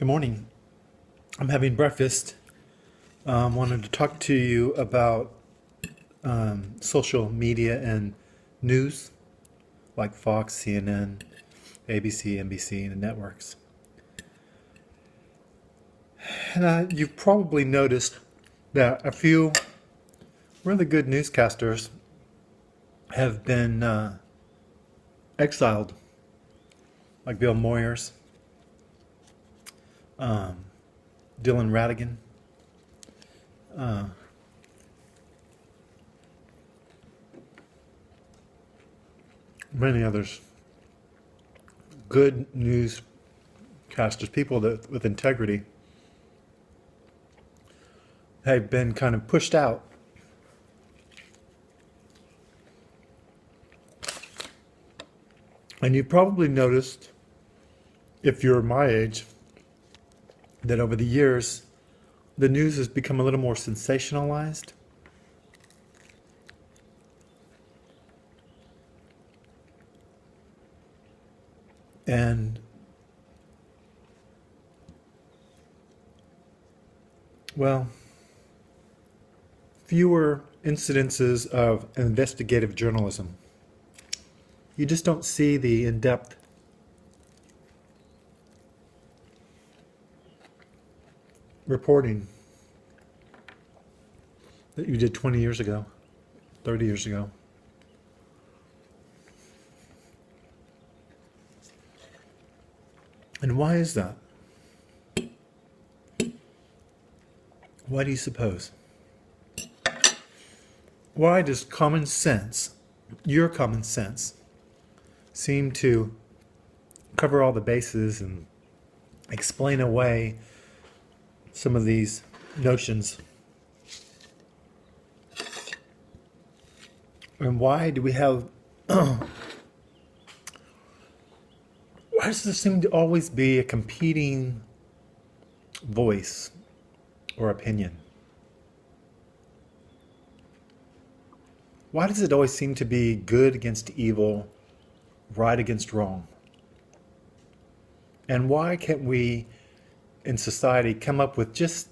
Good morning. I'm having breakfast. Wanted to talk to you about social media and news like Fox, CNN, ABC, NBC, and the networks. And you've probably noticed that a few really good newscasters have been exiled, like Bill Moyers, Dylan Radigan, many others. Good newscasters, people that with integrity, have been kind of pushed out. And you probably noticed, if you're my age, that over the years, the news has become a little more sensationalized. And, well, fewer incidences of investigative journalism. You just don't see the in-depth reporting that you did 20 years ago, 30 years ago. And why is that? Why do you suppose? Why does common sense, your common sense, seem to cover all the bases and explain away some of these notions? And why do we have, why does there seem to always be a competing voice or opinion? Why does it always seem to be good against evil, right against wrong? And why can't we in society come up with just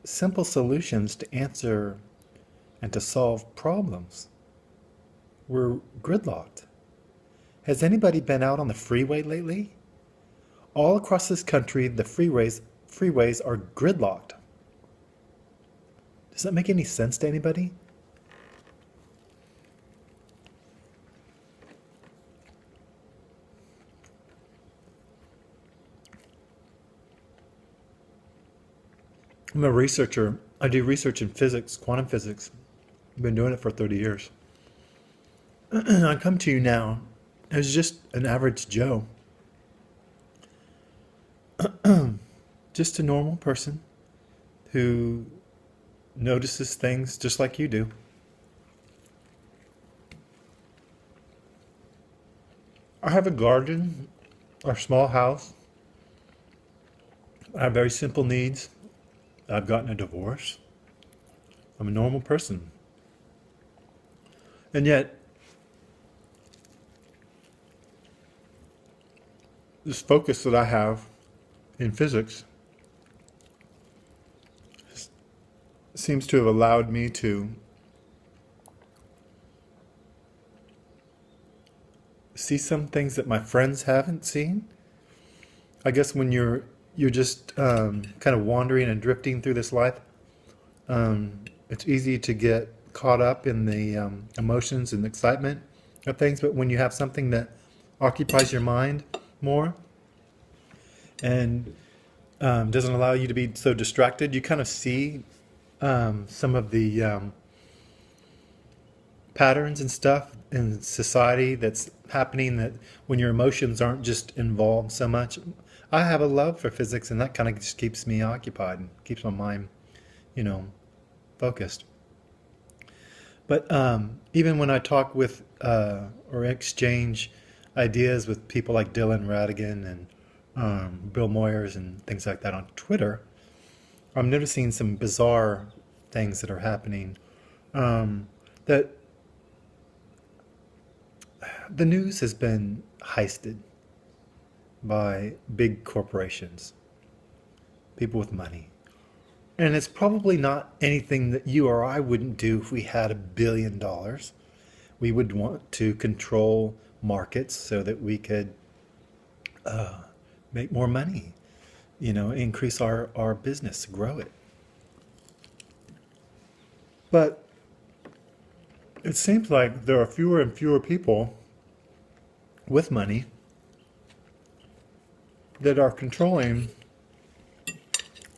simple solutions to answer and to solve problems? We're gridlocked. Has anybody been out on the freeway lately? All across this country, the freeways are gridlocked. Does that make any sense to anybody? I'm a researcher. I do research in physics, quantum physics. I've been doing it for 30 years. I come to you now as just an average Joe, just a normal person who notices things just like you do. I have a garden, a small house. I have very simple needs. I've gotten a divorce. I'm a normal person. And yet, this focus that I have in physics seems to have allowed me to see some things that my friends haven't seen. I guess when you're just kind of wandering and drifting through this life, it's easy to get caught up in the emotions and excitement of things. But when you have something that occupies your mind more and doesn't allow you to be so distracted, you kind of see some of the patterns and stuff in society that's happening, that when your emotions aren't just involved so much. I have a love for physics, and that kind of just keeps me occupied and keeps my mind, you know, focused. But even when I talk with or exchange ideas with people like Dylan Radigan and Bill Moyers and things like that on Twitter, I'm noticing some bizarre things that are happening. That the news has been heisted by big corporations. people with money. And it's probably not anything that you or I wouldn't do if we had $1 billion. We would want to control markets so that we could make more money, increase our business, grow it. But it seems like there are fewer and fewer people with money that are controlling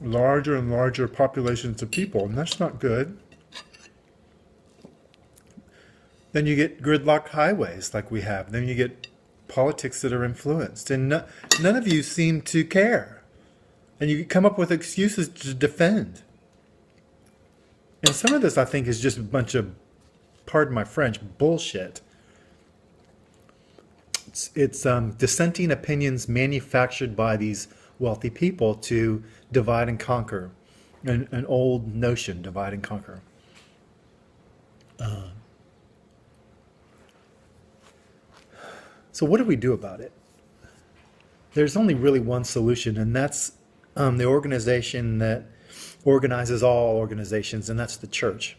larger and larger populations of people, and that's not good. Then you get gridlocked highways like we have. Then you get politics that are influenced, and none of you seem to care. And you come up with excuses to defend. And some of this, I think, is just a bunch of, pardon my French, bullshit. It's dissenting opinions manufactured by these wealthy people to divide and conquer. An old notion, divide and conquer. So what do we do about it? There's only really one solution, and that's the organization that organizes all organizations, and that's the church.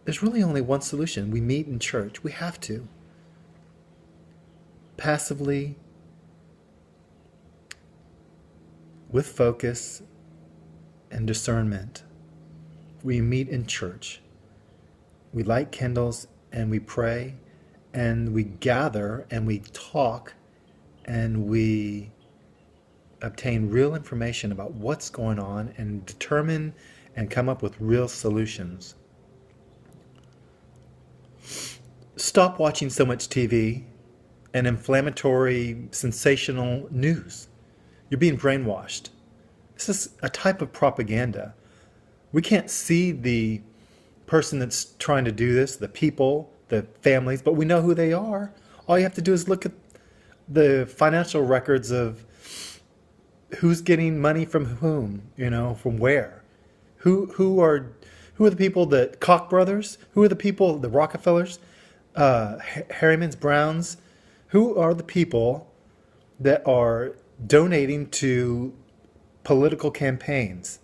There's really only one solution. We meet in church. We have to. Passively, with focus and discernment, we meet in church. We light candles and we pray and we gather and we talk and we obtain real information about what's going on and determine and come up with real solutions. Stop watching so much TV and inflammatory, sensational news. You're being brainwashed. This is a type of propaganda. We can't see the person that's trying to do this, the people, the families, but we know who they are. All you have to do is look at the financial records of who's getting money from whom, from where. Who are the people that Koch brothers? Who are the people, the Rockefellers, Harrimans, Browns? Who are the people that are donating to political campaigns?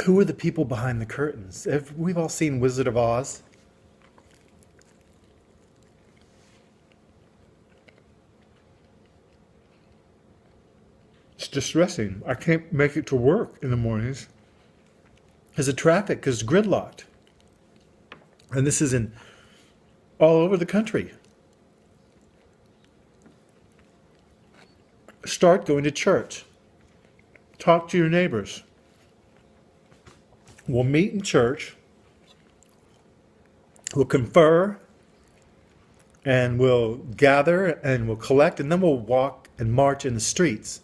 Who are the people behind the curtains? We've all seen Wizard of Oz. It's distressing. I can't make it to work in the mornings because the traffic is gridlocked. And this is in all over the country. Start going to church. Talk to your neighbors. We'll meet in church. We'll confer. And we'll gather and we'll collect. And then we'll walk and march in the streets.